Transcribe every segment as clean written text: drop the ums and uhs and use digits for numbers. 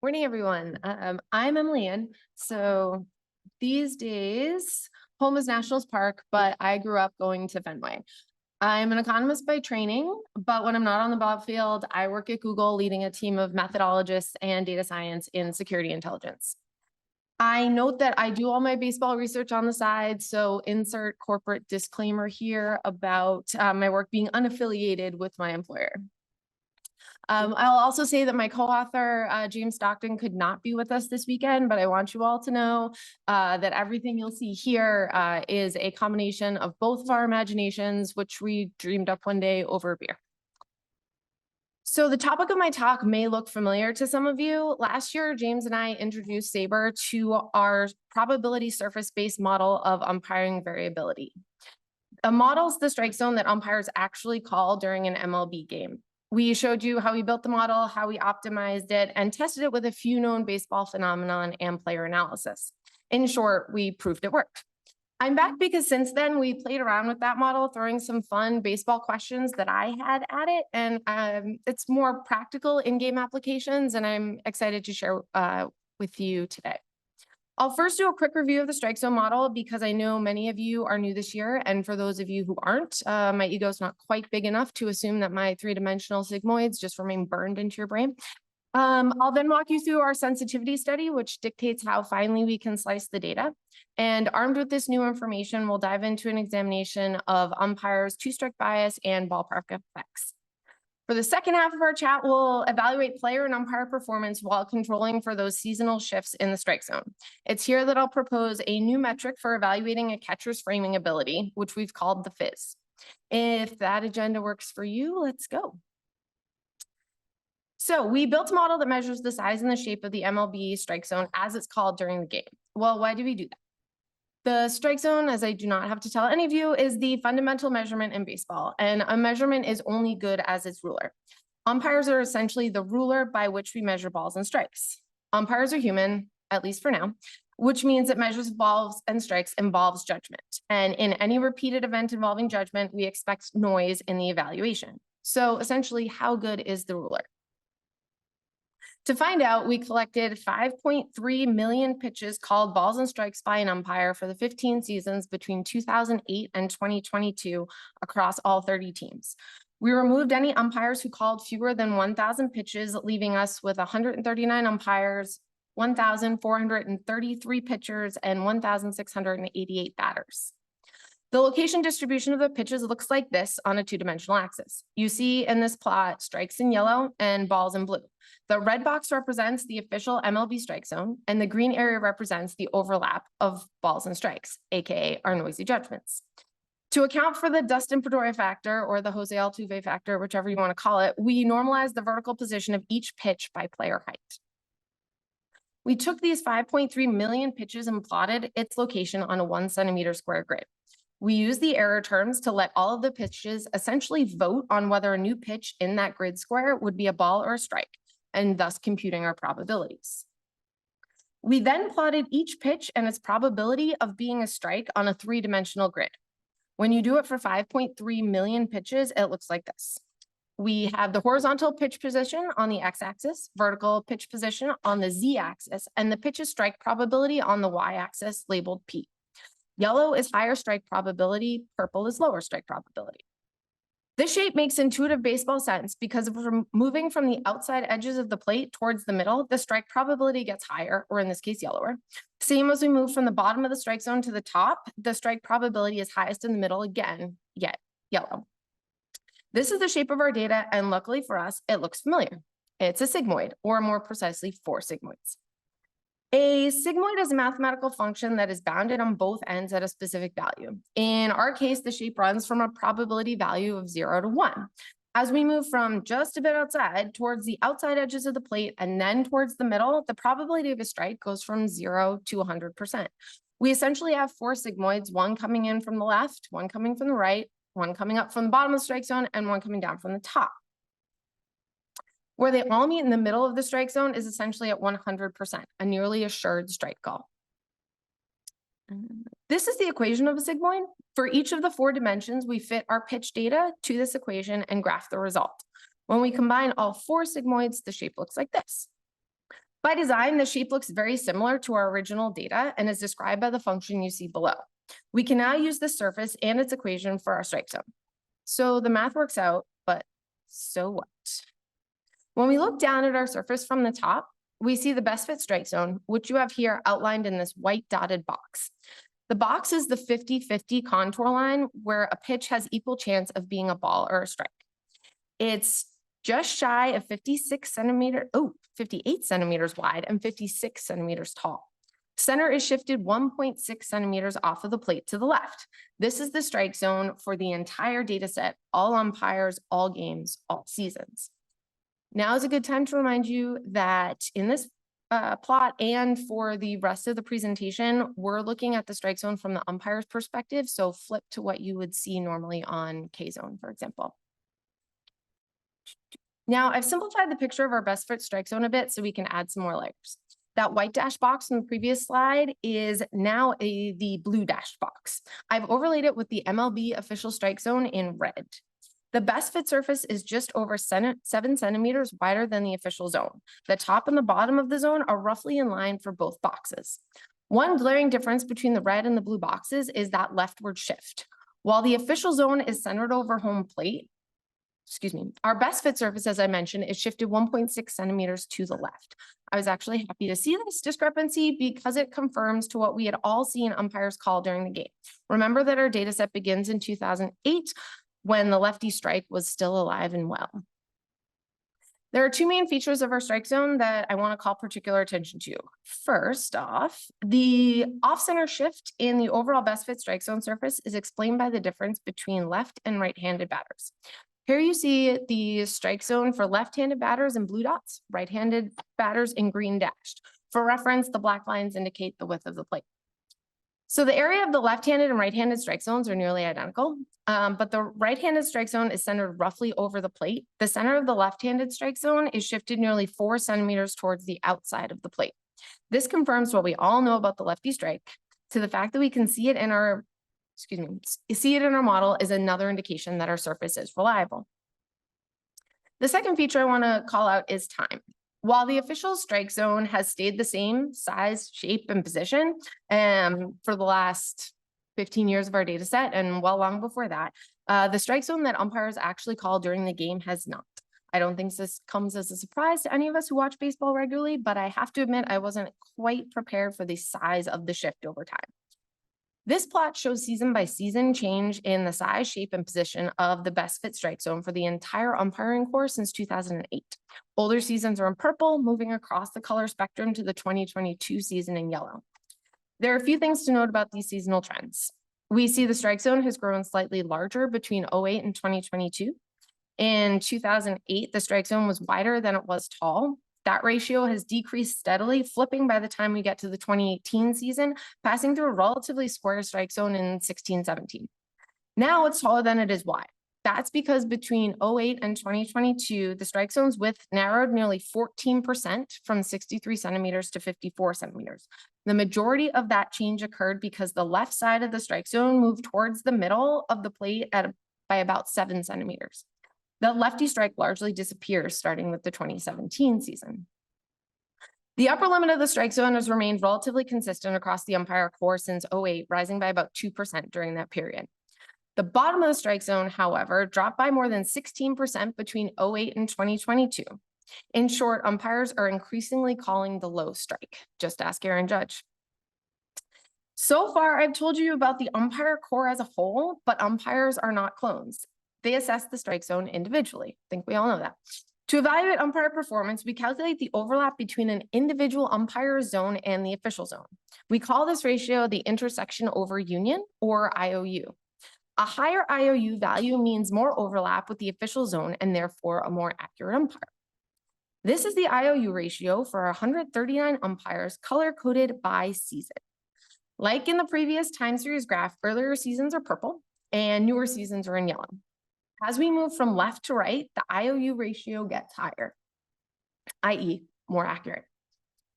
Morning, everyone. I'm Emily Ann. So these days, home is Nationals Park, but I grew up going to Fenway. I'm an economist by training, but when I'm not on the ball field, I work at Google leading a team of methodologists and data science in security intelligence. I note that I do all my baseball research on the side, so insert corporate disclaimer here about my work being unaffiliated with my employer. I'll also say that my co-author, James Stockton, could not be with us this weekend, but I want you all to know that everything you'll see here is a combination of both of our imaginations, which we dreamed up one day over a beer. So the topic of my talk may look familiar to some of you. Last year, James and I introduced SABR to our probability surface-based model of umpiring variability. A model's the strike zone that umpires actually call during an MLB game. We showed you how we built the model, how we optimized it, and tested it with a few known baseball phenomenon and player analysis. In short, we proved it worked. I'm back because since then we played around with that model, throwing some fun baseball questions that I had at it, and it's more practical in-game applications, and I'm excited to share with you today. I'll first do a quick review of the strike zone model because I know many of you are new this year. And for those of you who aren't, my ego is not quite big enough to assume that my three-dimensional sigmoids just remain burned into your brain. I'll then walk you through our sensitivity study, which dictates how finely we can slice the data. And armed with this new information, we'll dive into an examination of umpires, two-strike bias, and ballpark effects. For the second half of our chat, we'll evaluate player and umpire performance while controlling for those seasonal shifts in the strike zone. It's here that I'll propose a new metric for evaluating a catcher's framing ability, which we've called the fizz. If that agenda works for you, let's go. So we built a model that measures the size and the shape of the MLB strike zone as it's called during the game. Well, why do we do that? The strike zone, as I do not have to tell any of you, is the fundamental measurement in baseball, and a measurement is only good as its ruler. Umpires are essentially the ruler by which we measure balls and strikes. Umpires are human, at least for now, which means that measures of balls and strikes involves judgment. And in any repeated event involving judgment, we expect noise in the evaluation. So essentially, how good is the ruler? To find out, we collected 5.3 million pitches called balls and strikes by an umpire for the 15 seasons between 2008 and 2022 across all 30 teams. We removed any umpires who called fewer than 1,000 pitches, leaving us with 139 umpires, 1,433 pitchers, and 1,688 batters. The location distribution of the pitches looks like this on a two-dimensional axis. You see in this plot strikes in yellow and balls in blue. The red box represents the official MLB strike zone, and the green area represents the overlap of balls and strikes, aka our noisy judgments. To account for the Dustin Pedroia factor, or the Jose Altuve factor, whichever you want to call it, we normalize the vertical position of each pitch by player height. We took these 5.3 million pitches and plotted its location on a 1 centimeter square grid. We use the error terms to let all of the pitches essentially vote on whether a new pitch in that grid square would be a ball or a strike, and thus computing our probabilities. We then plotted each pitch and its probability of being a strike on a three-dimensional grid. When you do it for 5.3 million pitches, it looks like this. We have the horizontal pitch position on the x-axis, vertical pitch position on the z-axis, and the pitch's strike probability on the y-axis labeled P. Yellow is higher strike probability, purple is lower strike probability. This shape makes intuitive baseball sense because if we're moving from the outside edges of the plate towards the middle, the strike probability gets higher, or in this case, yellower. Same as we move from the bottom of the strike zone to the top, the strike probability is highest in the middle again, yet yellow. This is the shape of our data, and luckily for us, it looks familiar. It's a sigmoid, or more precisely, 4 sigmoids. A sigmoid is a mathematical function that is bounded on both ends at a specific value. In our case, the shape runs from a probability value of 0 to 1. As we move from just a bit outside towards the outside edges of the plate and then towards the middle, the probability of a strike goes from 0 to 100%. We essentially have 4 sigmoids, one coming in from the left, one coming from the right, one coming up from the bottom of the strike zone, and one coming down from the top. Where they all meet in the middle of the strike zone is essentially at 100%, a nearly assured strike call. This is the equation of a sigmoid. For each of the 4 dimensions, we fit our pitch data to this equation and graph the result. When we combine all 4 sigmoids, the shape looks like this. By design, the shape looks very similar to our original data and is described by the function you see below. We can now use the surface and its equation for our strike zone. So the math works out, but so what? When we look down at our surface from the top, we see the best fit strike zone, which you have here outlined in this white dotted box. The box is the 50-50 contour line where a pitch has equal chance of being a ball or a strike. It's just shy of 58 centimeters wide and 56 centimeters tall. Center is shifted 1.6 centimeters off of the plate to the left. This is the strike zone for the entire data set, all umpires, all games, all seasons. Now is a good time to remind you that in this plot and for the rest of the presentation, we're looking at the strike zone from the umpire's perspective. So flip to what you would see normally on K-zone, for example. Now I've simplified the picture of our best fit strike zone a bit so we can add some more layers. That white dashed box from the previous slide is now the blue dashed box. I've overlaid it with the MLB official strike zone in red. The best fit surface is just over 7 centimeters wider than the official zone. The top and the bottom of the zone are roughly in line for both boxes. One glaring difference between the red and the blue boxes is that leftward shift. While the official zone is centered over home plate, our best fit surface, as I mentioned, is shifted 1.6 centimeters to the left. I was actually happy to see this discrepancy because it confirms to what we had all seen umpires call during the game. Remember that our data set begins in 2008 when the lefty strike was still alive and well. There are two main features of our strike zone that I want to call particular attention to. First off, the off-center shift in the overall best fit strike zone surface is explained by the difference between left and right-handed batters. Here you see the strike zone for left-handed batters in blue dots, right-handed batters in green dashed. For reference, the black lines indicate the width of the plate. So the area of the left-handed and right-handed strike zones are nearly identical, but the right-handed strike zone is centered roughly over the plate. The center of the left-handed strike zone is shifted nearly 4 centimeters towards the outside of the plate. This confirms what we all know about the lefty strike to the fact that we can see it in our model is another indication that our surface is reliable. The second feature I want to call out is time. While the official strike zone has stayed the same size, shape, and position for the last 15 years of our data set and well long before that, the strike zone that umpires actually call during the game has not. I don't think this comes as a surprise to any of us who watch baseball regularly, but I have to admit I wasn't quite prepared for the size of the shift over time. This plot shows season by season change in the size, shape, and position of the best fit strike zone for the entire umpiring course since 2008. Older seasons are in purple, moving across the color spectrum to the 2022 season in yellow. There are a few things to note about these seasonal trends. We see the strike zone has grown slightly larger between 2008 and 2022. In 2008, the strike zone was wider than it was tall. That ratio has decreased steadily, flipping by the time we get to the 2018 season, passing through a relatively square strike zone in 16-17. Now it's taller than it is wide. That's because between 2008 and 2022, the strike zone's width narrowed nearly 14% from 63 centimeters to 54 centimeters. The majority of that change occurred because the left side of the strike zone moved towards the middle of the plate by about 7 centimeters. The lefty strike largely disappears starting with the 2017 season. The upper limit of the strike zone has remained relatively consistent across the umpire core since 2008, rising by about 2% during that period. The bottom of the strike zone, however, dropped by more than 16% between 2008 and 2022. In short, umpires are increasingly calling the low strike. Just ask Aaron Judge. So far, I've told you about the umpire core as a whole, but umpires are not clones. They assess the strike zone individually. I think we all know that. To evaluate umpire performance, we calculate the overlap between an individual umpire zone and the official zone. We call this ratio the intersection over union, or IOU. A higher IOU value means more overlap with the official zone and therefore a more accurate umpire. This is the IOU ratio for 139 umpires color-coded by season. Like in the previous time series graph, earlier seasons are purple and newer seasons are in yellow. As we move from left to right, the IOU ratio gets higher, i.e. more accurate.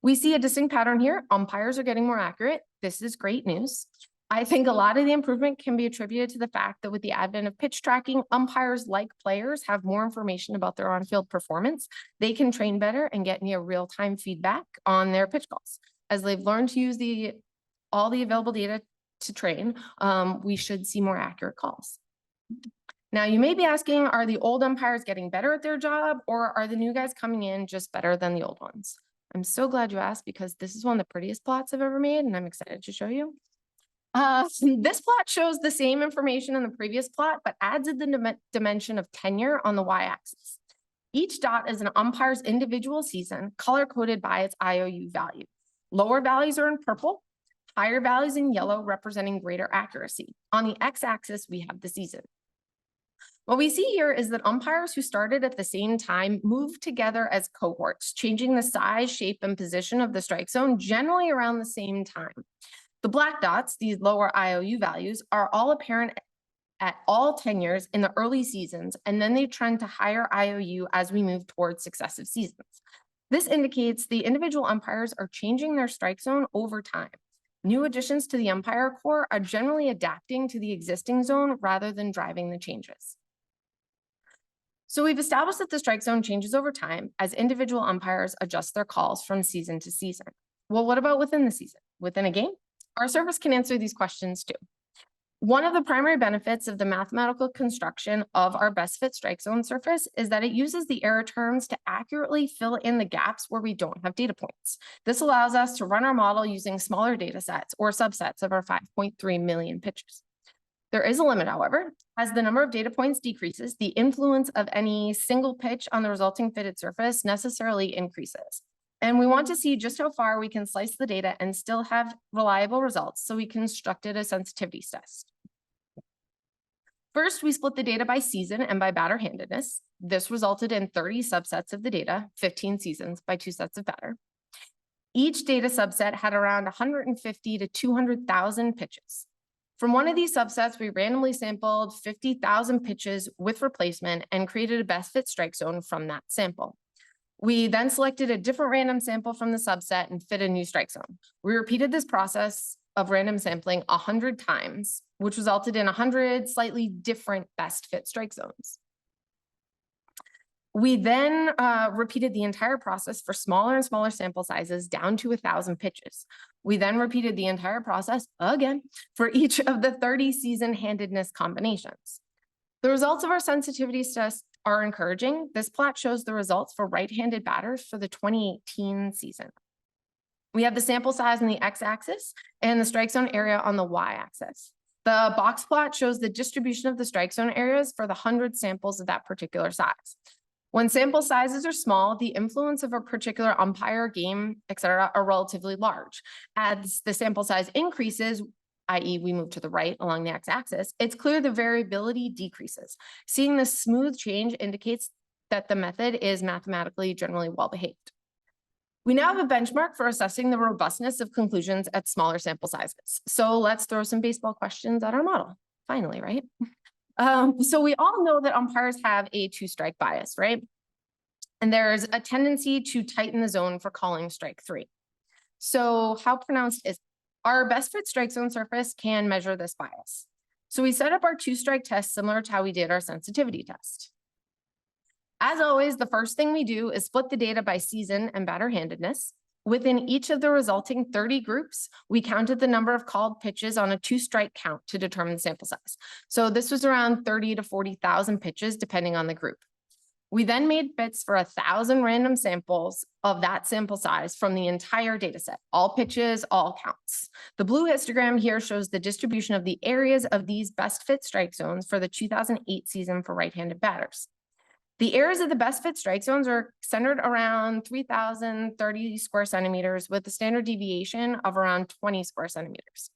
We see a distinct pattern here. Umpires are getting more accurate. This is great news. I think a lot of the improvement can be attributed to the fact that with the advent of pitch tracking, umpires like players have more information about their on-field performance. They can train better and get near real-time feedback on their pitch calls. As they've learned to use all the available data to train, we should see more accurate calls. Now, you may be asking, are the old umpires getting better at their job, or are the new guys coming in just better than the old ones? I'm so glad you asked, because this is one of the prettiest plots I've ever made, and I'm excited to show you. This plot shows the same information in the previous plot, but adds the dimension of tenure on the y-axis. Each dot is an umpire's individual season, color-coded by its IOU value. Lower values are in purple, higher values in yellow, representing greater accuracy. On the x-axis, we have the season. What we see here is that umpires who started at the same time moved together as cohorts, changing the size, shape, and position of the strike zone generally around the same time. The black dots, these lower IOU values, are all apparent at all tenures in the early seasons, and then they trend to higher IOU as we move towards successive seasons. This indicates the individual umpires are changing their strike zone over time. New additions to the umpire corps are generally adapting to the existing zone rather than driving the changes. So we've established that the strike zone changes over time as individual umpires adjust their calls from season to season. Well, what about within the season? Within a game? Our service can answer these questions too. One of the primary benefits of the mathematical construction of our best fit strike zone surface is that it uses the error terms to accurately fill in the gaps where we don't have data points. This allows us to run our model using smaller data sets or subsets of our 5.3 million pitches. There is a limit, however. As the number of data points decreases, the influence of any single pitch on the resulting fitted surface necessarily increases. And we want to see just how far we can slice the data and still have reliable results, so we constructed a sensitivity test. First, we split the data by season and by batter handedness. This resulted in 30 subsets of the data, 15 seasons by 2 sets of batter. Each data subset had around 150 to 200,000 pitches. From one of these subsets, we randomly sampled 50,000 pitches with replacement and created a best fit strike zone from that sample. We then selected a different random sample from the subset and fit a new strike zone. We repeated this process of random sampling 100 times, which resulted in 100 slightly different best fit strike zones. We then repeated the entire process for smaller and smaller sample sizes down to 1,000 pitches. We then repeated the entire process again for each of the 30 season handedness combinations. The results of our sensitivity test are encouraging. This plot shows the results for right-handed batters for the 2018 season. We have the sample size on the x-axis and the strike zone area on the y-axis. The box plot shows the distribution of the strike zone areas for the 100 samples of that particular size. When sample sizes are small, the influence of a particular umpire, game, etc., are relatively large. As the sample size increases, i.e. we move to the right along the x-axis, it's clear the variability decreases. Seeing this smooth change indicates that the method is mathematically generally well-behaved. We now have a benchmark for assessing the robustness of conclusions at smaller sample sizes. So let's throw some baseball questions at our model, finally, right? So we all know that umpires have a two-strike bias, right? And there's a tendency to tighten the zone for calling strike three. So how pronounced is it? Our best fit strike zone surface can measure this bias. So we set up our two-strike test similar to how we did our sensitivity test. As always, the first thing we do is split the data by season and batter handedness. Within each of the resulting 30 groups, we counted the number of called pitches on a two-strike count to determine the sample size. So this was around 30 to 40,000 pitches, depending on the group. We then made bits for 1,000 random samples of that sample size from the entire data set, all pitches, all counts. The blue histogram here shows the distribution of the areas of these best fit strike zones for the 2008 season for right-handed batters. The areas of the best fit strike zones are centered around 3,030 square centimeters with a standard deviation of around 20 square centimeters.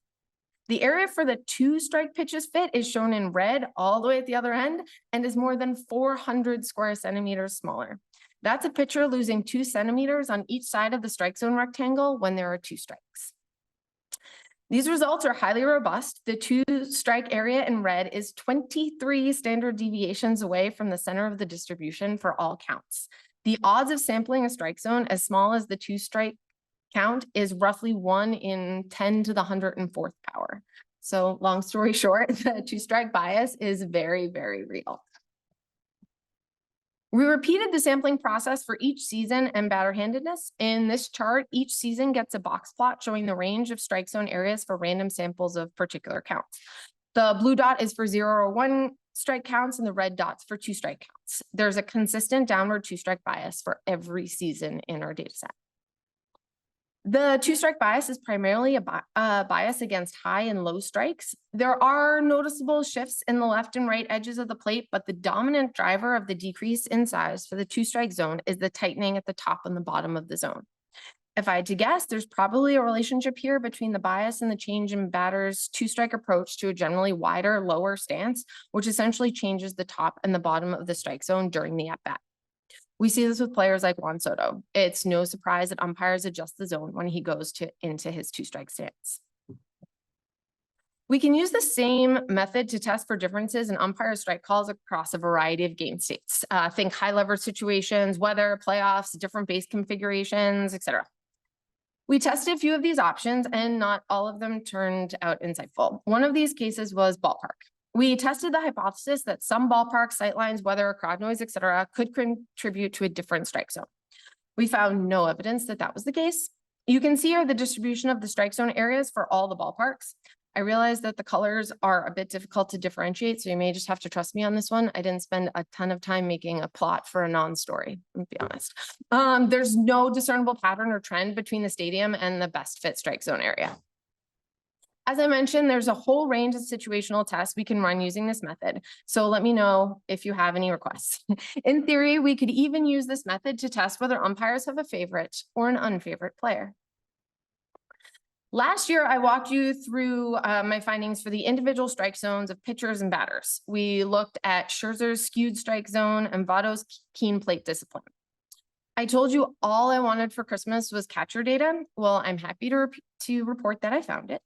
The area for the two-strike pitches fit is shown in red all the way at the other end and is more than 400 square centimeters smaller. That's a pitcher losing 2 centimeters on each side of the strike zone rectangle when there are 2 strikes. These results are highly robust. The two-strike area in red is 23 standard deviations away from the center of the distribution for all counts. The odds of sampling a strike zone as small as the two-strike count is roughly 1 in 10 to the 104th power. So long story short, the two-strike bias is very, very real. We repeated the sampling process for each season and batter handedness. In this chart, each season gets a box plot showing the range of strike zone areas for random samples of particular counts. The blue dot is for 0 or 1 strike counts and the red dot's for 2 strike counts. There's a consistent downward 2-strike bias for every season in our data set. The 2-strike bias is primarily a bias against high and low strikes. There are noticeable shifts in the left and right edges of the plate, but the dominant driver of the decrease in size for the 2-strike zone is the tightening at the top and the bottom of the zone. If I had to guess, there's probably a relationship here between the bias and the change in batters' 2-strike approach to a generally wider, lower stance, which essentially changes the top and the bottom of the strike zone during the at-bat. We see this with players like Juan Soto. It's no surprise that umpires adjust the zone when he goes into his 2-strike stance. We can use the same method to test for differences in umpire strike calls across a variety of game states. Think high leverage situations, weather, playoffs, different base configurations, etc. We tested a few of these options and not all of them turned out insightful. One of these cases was ballpark. We tested the hypothesis that some ballpark, sightlines, weather, crowd noise, etc., could contribute to a different strike zone. We found no evidence that that was the case. You can see here the distribution of the strike zone areas for all the ballparks. I realize that the colors are a bit difficult to differentiate, so you may just have to trust me on this one. I didn't spend a ton of time making a plot for a non-story, to be honest. There's no discernible pattern or trend between the stadium and the best fit strike zone area. As I mentioned, there's a whole range of situational tests we can run using this method. So let me know if you have any requests. In theory, we could even use this method to test whether umpires have a favorite or an unfavorite player. Last year, I walked you through my findings for the individual strike zones of pitchers and batters. We looked at Scherzer's skewed strike zone and Votto's keen plate discipline. I told you all I wanted for Christmas was catcher data. Well, I'm happy to report that I found it.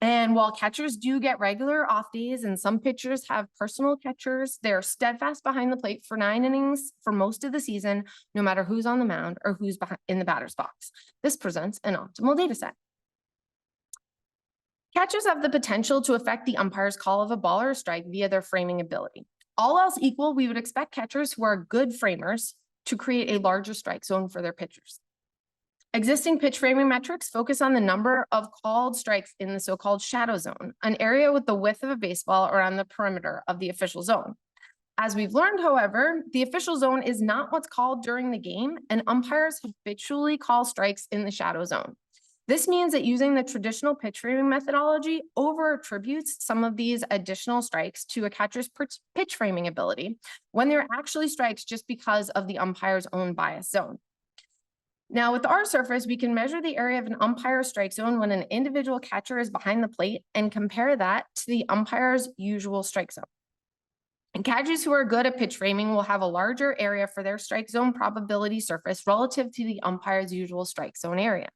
And while catchers do get regular off days and some pitchers have personal catchers, they're steadfast behind the plate for 9 innings for most of the season, no matter who's on the mound or who's in the batter's box. This presents an optimal data set. Catchers have the potential to affect the umpire's call of a ball or a strike via their framing ability. All else equal, we would expect catchers who are good framers to create a larger strike zone for their pitchers. Existing pitch framing metrics focus on the number of called strikes in the so-called shadow zone, an area with the width of a baseball around the perimeter of the official zone. As we've learned, however, the official zone is not what's called during the game, and umpires habitually call strikes in the shadow zone. This means that using the traditional pitch framing methodology over-attributes some of these additional strikes to a catcher's pitch framing ability when they're actually strikes just because of the umpire's own bias zone. Now, with our surface, we can measure the area of an umpire's strike zone when an individual catcher is behind the plate and compare that to the umpire's usual strike zone. And catchers who are good at pitch framing will have a larger area for their strike zone probability surface relative to the umpire's usual strike zone area.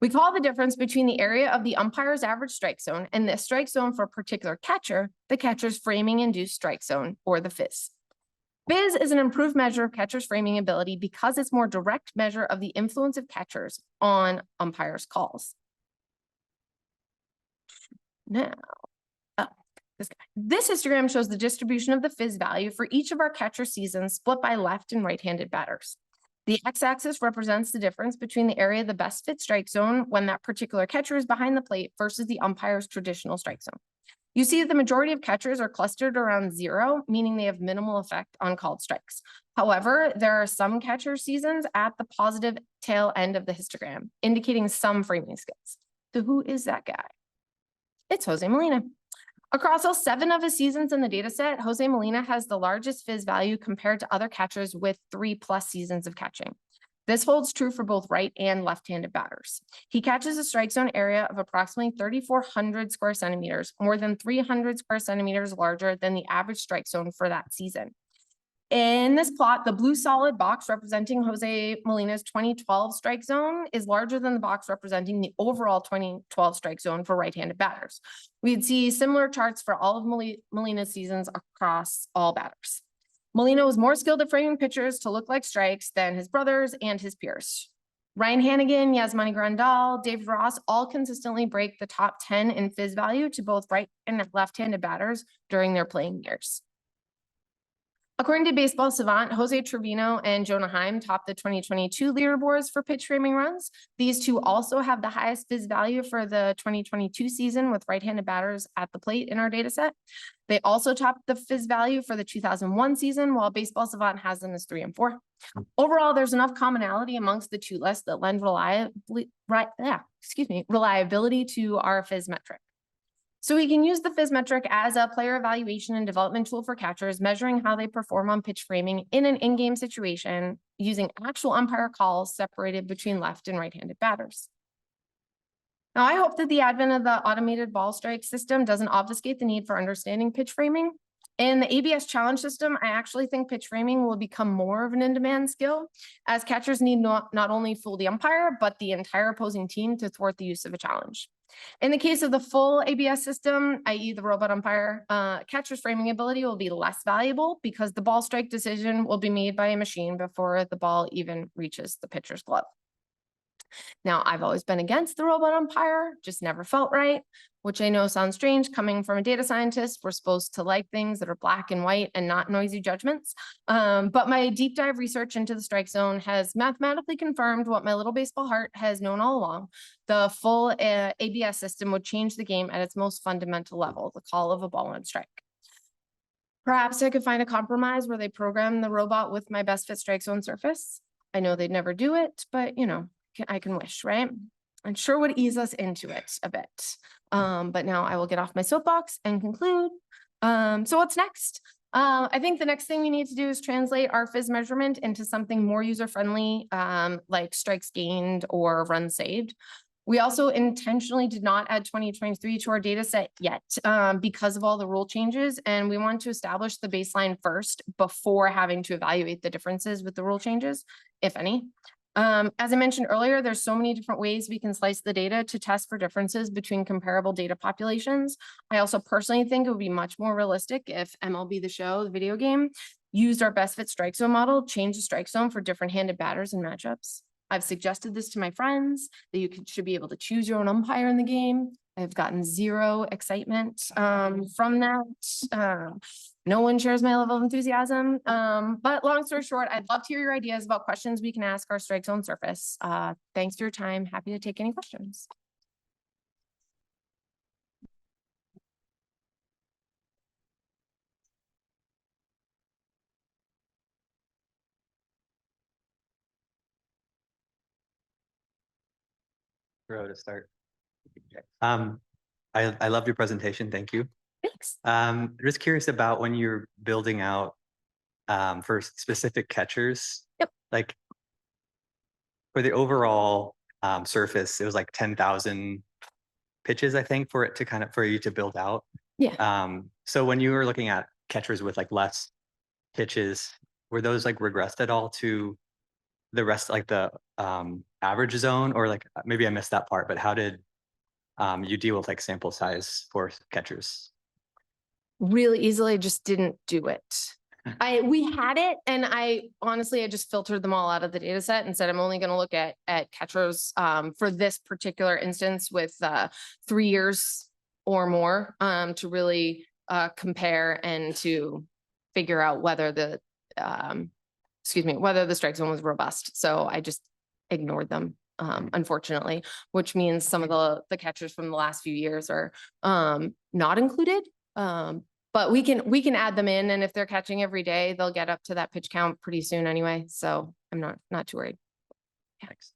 We call the difference between the area of the umpire's average strike zone and the strike zone for a particular catcher, the catcher's framing induced strike zone, or the FIZ. FIZ is an improved measure of catcher's framing ability because it's more direct measure of the influence of catchers on umpires' calls. Now, this histogram shows the distribution of the FIZ value for each of our catcher seasons split by left and right-handed batters. The x-axis represents the difference between the area of the best fit strike zone when that particular catcher is behind the plate versus the umpire's traditional strike zone. You see that the majority of catchers are clustered around 0, meaning they have minimal effect on called strikes. However, there are some catcher seasons at the positive tail end of the histogram, indicating some framing skills. So who is that guy? It's Jose Molina. Across all 7 of his seasons in the data set, Jose Molina has the largest FIZ value compared to other catchers with 3+ seasons of catching. This holds true for both right and left-handed batters. He catches a strike zone area of approximately 3,400 square centimeters, more than 300 square centimeters larger than the average strike zone for that season. In this plot, the blue solid box representing Jose Molina's 2012 strike zone is larger than the box representing the overall 2012 strike zone for right-handed batters. We'd see similar charts for all of Molina's seasons across all batters. Molina was more skilled at framing pitchers to look like strikes than his brothers and his peers. Ryan Hannigan, Yasmani Grandal, David Ross all consistently break the top 10 in fizz value to both right and left-handed batters during their playing years. According to Baseball Savant, Jose Trevino and Jonah Heim topped the 2022 leaderboards for pitch framing runs. These two also have the highest fizz value for the 2022 season with right-handed batters at the plate in our data set. They also topped the fizz value for the 2001 season, while Baseball Savant has them as 3 and 4. Overall, there's enough commonality amongst the two lists that lend reliability to our fizz metric. So we can use the fizz metric as a player evaluation and development tool for catchers, measuring how they perform on pitch framing in an in-game situation using actual umpire calls separated between left and right-handed batters. Now, I hope that the advent of the automated ball strike system doesn't obfuscate the need for understanding pitch framing. In the ABS challenge system, I actually think pitch framing will become more of an in-demand skill, as catchers need not only fool the umpire, but the entire opposing team to thwart the use of a challenge. In the case of the full ABS system, i.e. the robot umpire, catcher's framing ability will be less valuable because the ball strike decision will be made by a machine before the ball even reaches the pitcher's glove. Now, I've always been against the robot umpire, just never felt right, which I know sounds strange coming from a data scientist. We're supposed to like things that are black and white and not noisy judgments. But my deep dive research into the strike zone has mathematically confirmed what my little baseball heart has known all along. The full ABS system would change the game at its most fundamental level, the call of a ball on strike. Perhaps I could find a compromise where they program the robot with my best fit strike zone surface. I know they'd never do it, but you know, I can wish, right? I'm sure would ease us into it a bit. But now I will get off my soapbox and conclude. So what's next? I think the next thing we need to do is translate our fizz measurement into something more user-friendly, like strikes gained or runs saved. We also intentionally did not add 2023 to our data set yet because of all the rule changes, and we want to establish the baseline first before having to evaluate the differences with the rule changes, if any. As I mentioned earlier, there's so many different ways we can slice the data to test for differences between comparable data populations. I also personally think it would be much more realistic if MLB The Show, the video game, used our best fit strike zone model, changed the strike zone for different handed batters and matchups. I've suggested this to my friends that you should be able to choose your own umpire in the game. I've gotten zero excitement from that. No one shares my level of enthusiasm. But long story short, I'd love to hear your ideas about questions we can ask our strike zone surface. Thanks for your time. Happy to take any questions. Row to start. I loved your presentation. Thank you. Thanks. Just curious about when you're building out for specific catchers. Yep. Like for the overall surface, it was like 10,000 pitches, I think, for you to build out. Yeah. So when you were looking at catchers with like less pitches, were those like regressed at all to the rest, like the average zone, or like maybe I missed that part, but how did you deal with like sample size for catchers? Really easily, just didn't do it. We had it, and I just filtered them all out of the data set and said I'm only going to look at catchers for this particular instance with 3 years or more to really compare and to figure out whether the strike zone was robust. So I just ignored them, unfortunately, which means some of the catchers from the last few years are not included. But we can add them in, and if they're catching every day, they'll get up to that pitch count pretty soon anyway. So I'm not too worried. Yeah. Thanks.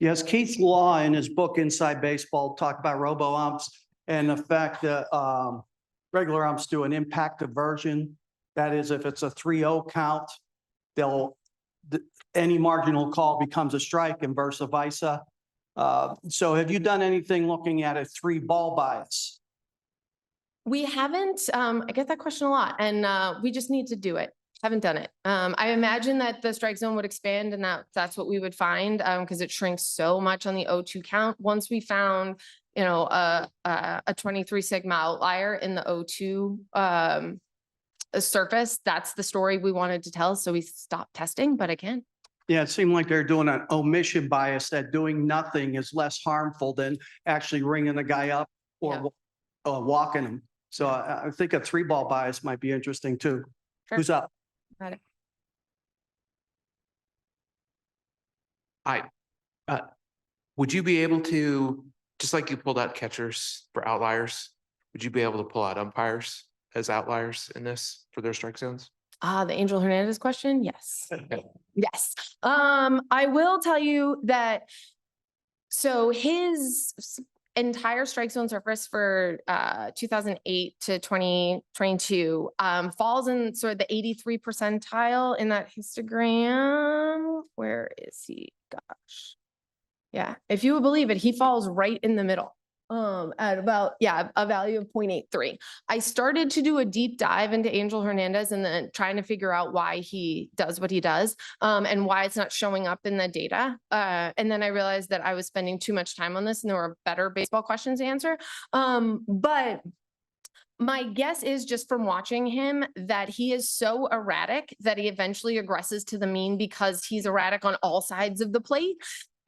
Yes, Keith Law in his book Inside Baseball talked about robo-umps and the fact that regular umps do an impact aversion. That is, if it's a 3-0 count, any marginal call becomes a strike and vice versa. So have you done anything looking at a 3-ball bias? We haven't. I get that question a lot, and we just need to do it. Haven't done it. I imagine that the strike zone would expand, and that's what we would find because it shrinks so much on the 0-2 count. Once we found, a 23 sigma outlier in the 0-2 surface, that's the story we wanted to tell. So we stopped testing, but I can. Yeah, it seemed like they're doing an omission bias, that doing nothing is less harmful than actually ringing the guy up or walking him. So I think a 3-ball bias might be interesting too. Sure. Who's up? Got it. Would you be able to, just like you pulled out catchers for outliers, would you be able to pull out umpires as outliers in this for their strike zones? The Angel Hernandez question. Yes. Okay. Yes. I will tell you that. So his entire strike zone surface for 2008 to 2022 falls in sort of the 83 percentile in that histogram. Where is he? Gosh. Yeah, if you would believe it, he falls right in the middle. At about, a value of 0.83. I started to do a deep dive into Angel Hernandez and then trying to figure out why he does what he does, and why it's not showing up in the data. And then I realized that I was spending too much time on this and there were better baseball questions to answer. But my guess is, just from watching him, that he is so erratic that he eventually regresses to the mean because he's erratic on all sides of the plate.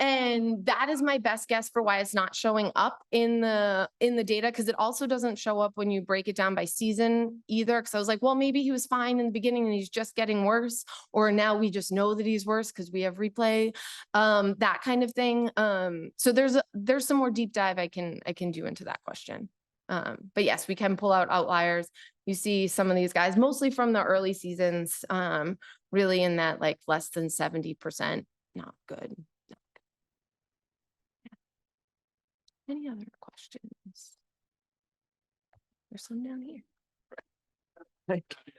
And that is my best guess for why it's not showing up in the data, because it also doesn't show up when you break it down by season either. Because I was like, well, maybe he was fine in the beginning and he's just getting worse, or now we just know that he's worse because we have replay, that kind of thing. So there's some more deep dive I can do into that question. But yes, we can pull out outliers. You see some of these guys, mostly from the early seasons, really in that like less than 70%. Not good. Any other questions? There's some down here.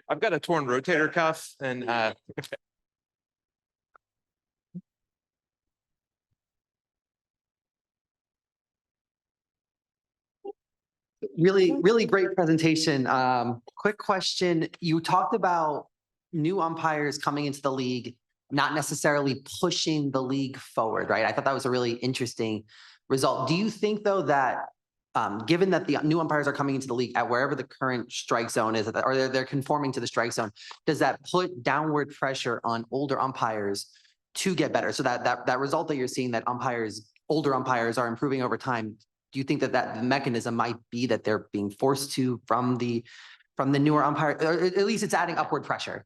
I've got a torn rotator cuff and Really great presentation. Quick question. You talked about new umpires coming into the league, not necessarily pushing the league forward, right? I thought that was a really interesting result. Do you think, though, that given that the new umpires are coming into the league at wherever the current strike zone is, or they're conforming to the strike zone, does that put downward pressure on older umpires to get better? So that result that you're seeing, that older umpires are improving over time, do you think that mechanism might be that they're being forced to from the newer umpire, or at least it's adding upward pressure?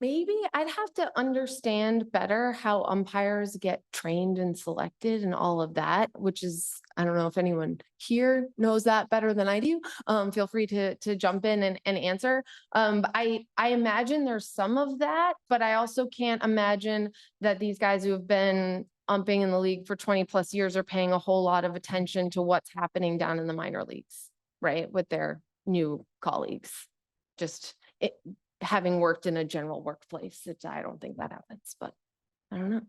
Maybe I'd have to understand better how umpires get trained and selected and all of that, which is, I don't know if anyone here knows that better than I do. Feel free to jump in and answer. I imagine there's some of that, but I also can't imagine that these guys who have been umping in the league for 20+ years are paying a whole lot of attention to what's happening down in the minor leagues, right? With their new colleagues. Just having worked in a general workplace, I don't think that happens, but I don't know.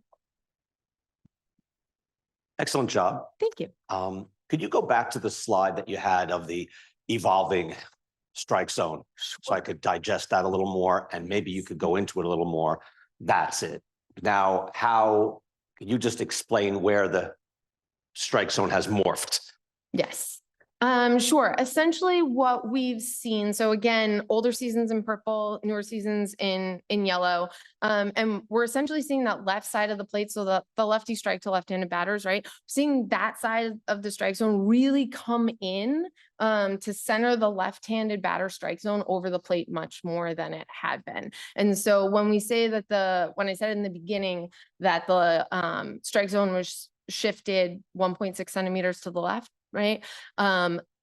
Excellent job. Thank you. Could you go back to the slide that you had of the evolving strike zone so I could digest that a little more, and maybe you could go into it a little more? That's it. Now, can you just explain where the strike zone has morphed? Yes. Sure. Essentially what we've seen, so again, older seasons in purple, newer seasons in yellow, and we're essentially seeing that left side of the plate, so the lefty strike to left-handed batters, right? Seeing that side of the strike zone really come in to center the left-handed batter strike zone over the plate much more than it had been. And so when we say that when I said in the beginning that the strike zone was shifted 1.6 centimeters to the left, right?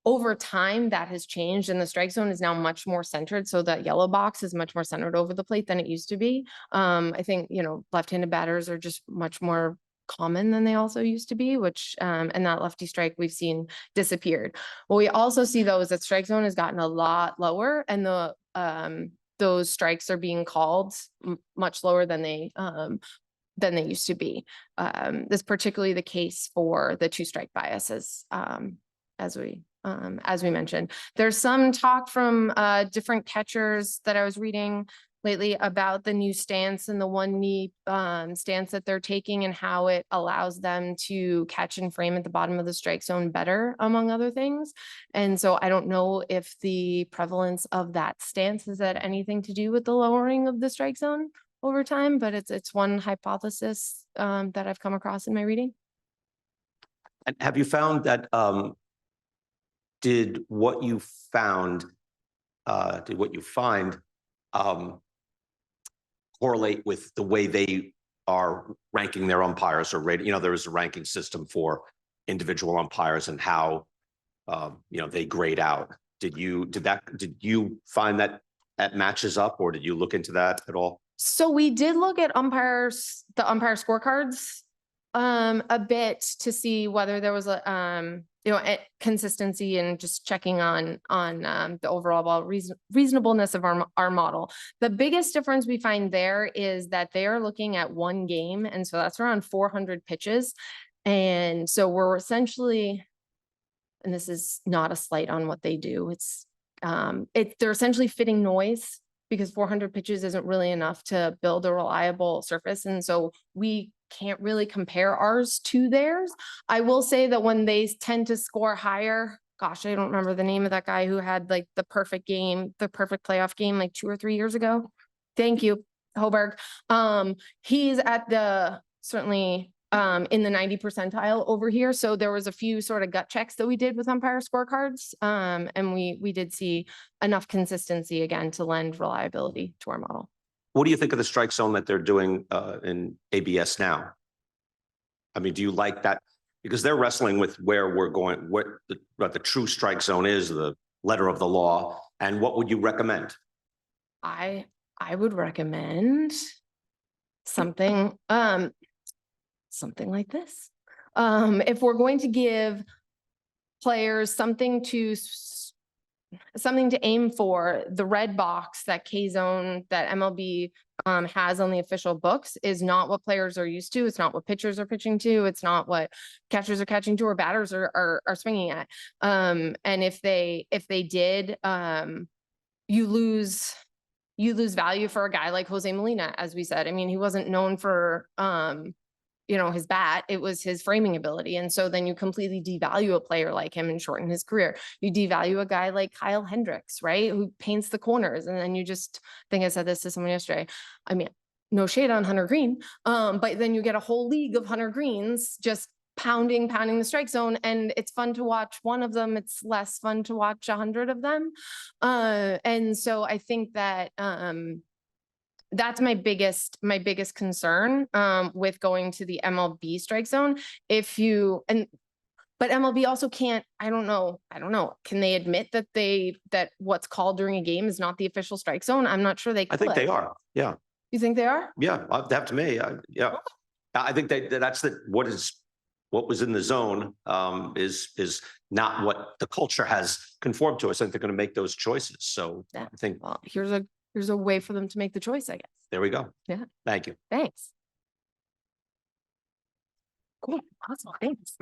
Over time that has changed and the strike zone is now much more centered. So that yellow box is much more centered over the plate than it used to be. I think, left-handed batters are just much more common than they also used to be, which, and that lefty strike we've seen disappeared. What we also see though is that strike zone has gotten a lot lower and those strikes are being called much lower than they used to be. This is particularly the case for the two-strike biases, as we mentioned. There's some talk from different catchers that I was reading lately about the new stance and the one knee stance that they're taking and how it allows them to catch and frame at the bottom of the strike zone better, among other things. And so I don't know if the prevalence of that stance has had anything to do with the lowering of the strike zone over time, but it's one hypothesis that I've come across in my reading. And have you found that, did what you find, correlate with the way they are ranking their umpires or rating? You know, there is a ranking system for individual umpires and how, they grade out. Did you find that matches up, or did you look into that at all? So we did look at the umpire scorecards a bit to see whether there was a consistency and just checking on the overall reasonableness of our model. The biggest difference we find there is that they are looking at one game, and so that's around 400 pitches. And so we're essentially, and this is not a slight on what they do, they're essentially fitting noise, because 400 pitches isn't really enough to build a reliable surface. And so we can't really compare ours to theirs. I will say that when they tend to score higher, gosh, I don't remember the name of that guy who had like the perfect playoff game like 2 or 3 years ago. Thank you, Hoberg. He's at certainly in the 90 percentile over here. So there was a few sort of gut checks that we did with umpire scorecards. And we did see enough consistency again to lend reliability to our model. What do you think of the strike zone that they're doing in ABS now? I mean, do you like that? Because they're wrestling with where we're going, what the true strike zone is, the letter of the law, and what would you recommend? I would recommend something like this. If we're going to give players something to aim for, the red box that K-Zone, that MLB has on the official books is not what players are used to. It's not what pitchers are pitching to. It's not what catchers are catching to or batters are swinging at. And if they did, you lose value for a guy like Jose Molina, as we said. I mean, he wasn't known for his bat, it was his framing ability. And so then you completely devalue a player like him and shorten his career. You devalue a guy like Kyle Hendricks, right? Who paints the corners. And then I think I said this to someone yesterday. I mean, no shade on Hunter Green. But then you get a whole league of Hunter Greens just pounding the strike zone. And it's fun to watch one of them. It's less fun to watch 100 of them. And so I think that, that's my biggest concern with going to the MLB strike zone. But MLB also can't, I don't know. Can they admit that what's called during a game is not the official strike zone? I'm not sure they could. I think they are. Yeah. You think they are? Yeah. That to me. Yeah. I think that's what was in the zone is not what the culture has conformed to us. I think they're going to make those choices. So Yeah. I think Well, here's a way for them to make the choice, I guess. there we go. Yeah. Thank you. Thanks. Cool. Awesome. Thanks.